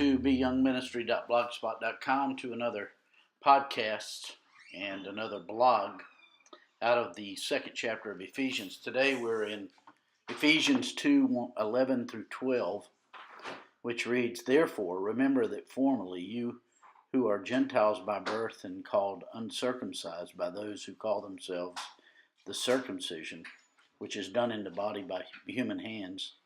to beyoungministry.blogspot.com to another podcast and another blog out of the second chapter of Ephesians. Today we're in Ephesians 2:11 through 12, which reads, "Therefore, remember that formerly you who are Gentiles by birth and called uncircumcised by those who call themselves the circumcision, which is done in the body by human hands,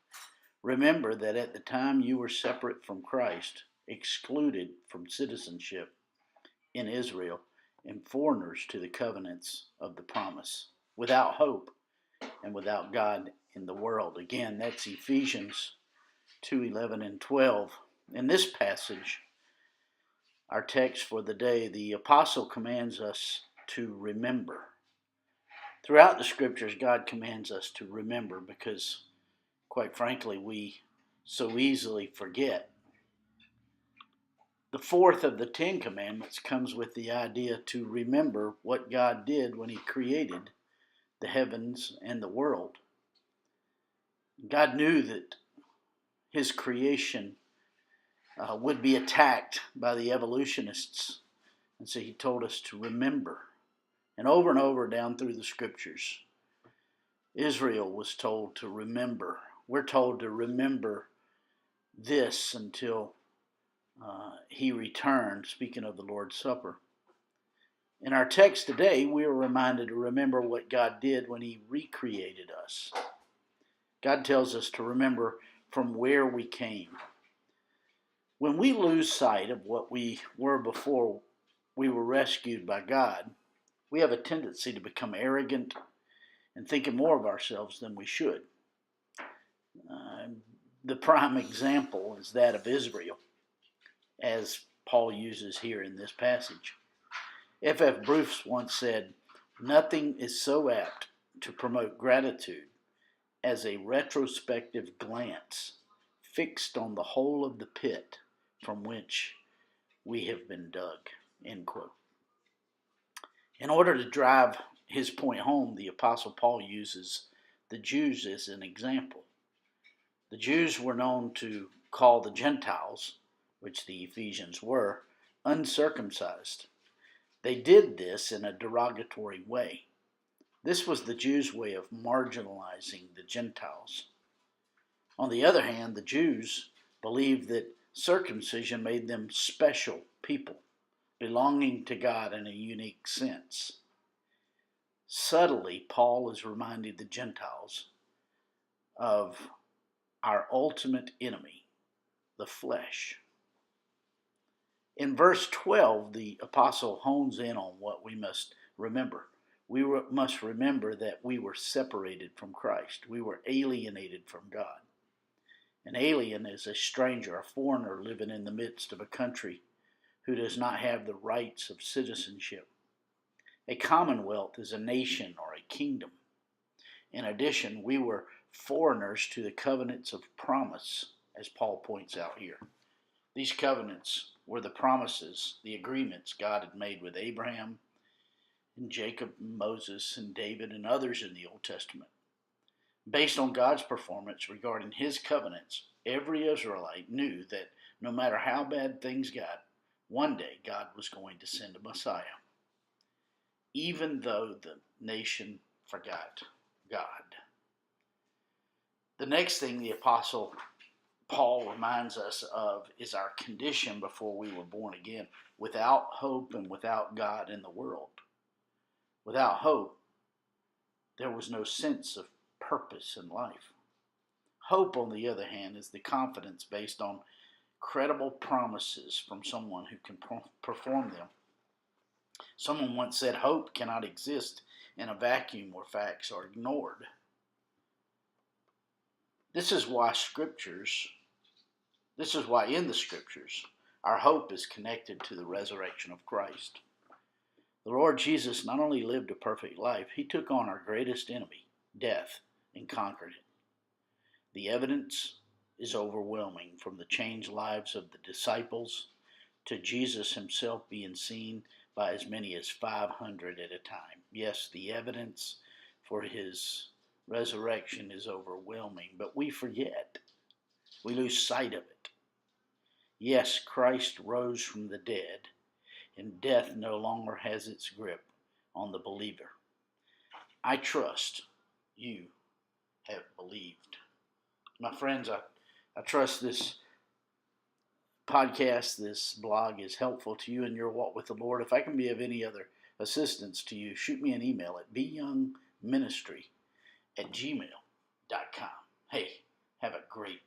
remember that at the time you were separate from Christ, excluded from citizenship in Israel, and foreigners to the covenants of the promise, without hope and without God in the world." Again, that's Ephesians 2:11 and 12. In this passage, our text for the day, the apostle commands us to remember. Throughout the scriptures, God commands us to remember because, quite frankly, we so easily forget. The fourth of the 10 Commandments comes with the idea to remember what God did when He created the heavens and the world. God knew that His creation would be attacked by the evolutionists, and so He told us to remember. And over down through the scriptures, Israel was told to remember. We're told to remember this until He returned, speaking of the Lord's Supper. In our text today, we are reminded to remember what God did when He recreated us. God tells us to remember from where we came. When we lose sight of what we were before we were rescued by God, we have a tendency to become arrogant and thinking more of ourselves than we should. The prime example is that of Israel, as Paul uses here in this passage. F.F. Bruce once said, "Nothing is so apt to promote gratitude as a retrospective glance fixed on the hole of the pit from which we have been dug." End quote. In order to drive his point home, the Apostle Paul uses the Jews as an example. The Jews were known to call the Gentiles, which the Ephesians were, uncircumcised. They did this in a derogatory way. This was the Jews' way of marginalizing the Gentiles. On the other hand, the Jews believed that circumcision made them special people, belonging to God in a unique sense. Subtly, Paul is reminding the Gentiles of our ultimate enemy, the flesh. In verse 12, the apostle hones in on what we must remember. We must remember that we were separated from Christ. We were alienated from God. An alien is a stranger, a foreigner living in the midst of a country who does not have the rights of citizenship. A commonwealth is a nation or a kingdom. In addition, we were foreigners to the covenants of promise, as Paul points out here. These covenants were the promises, the agreements God had made with Abraham and Jacob and Moses and David and others in the Old Testament. Based on God's performance regarding His covenants, every Israelite knew that no matter how bad things got, one day God was going to send a Messiah, even though the nation forgot God. The next thing the Apostle Paul reminds us of is our condition before we were born again, without hope and without God in the world. Without hope, there was no sense of purpose in life. Hope, on the other hand, is the confidence based on credible promises from someone who can perform them. Someone once said, "Hope cannot exist in a vacuum where facts are ignored." This is why in the scriptures, our hope is connected to the resurrection of Christ. The Lord Jesus not only lived a perfect life, He took on our greatest enemy, death, and conquered it. The evidence is overwhelming, from the changed lives of the disciples to Jesus Himself being seen by as many as 500 at a time. Yes, the evidence for His resurrection is overwhelming, but we forget. We lose sight of it. Yes, Christ rose from the dead, and death no longer has its grip on the believer. I trust you have believed. My friends, I trust this podcast, this blog is helpful to you in your walk with the Lord. If I can be of any other assistance to you, shoot me an email at beyoungministry@gmail.com. Hey, have a great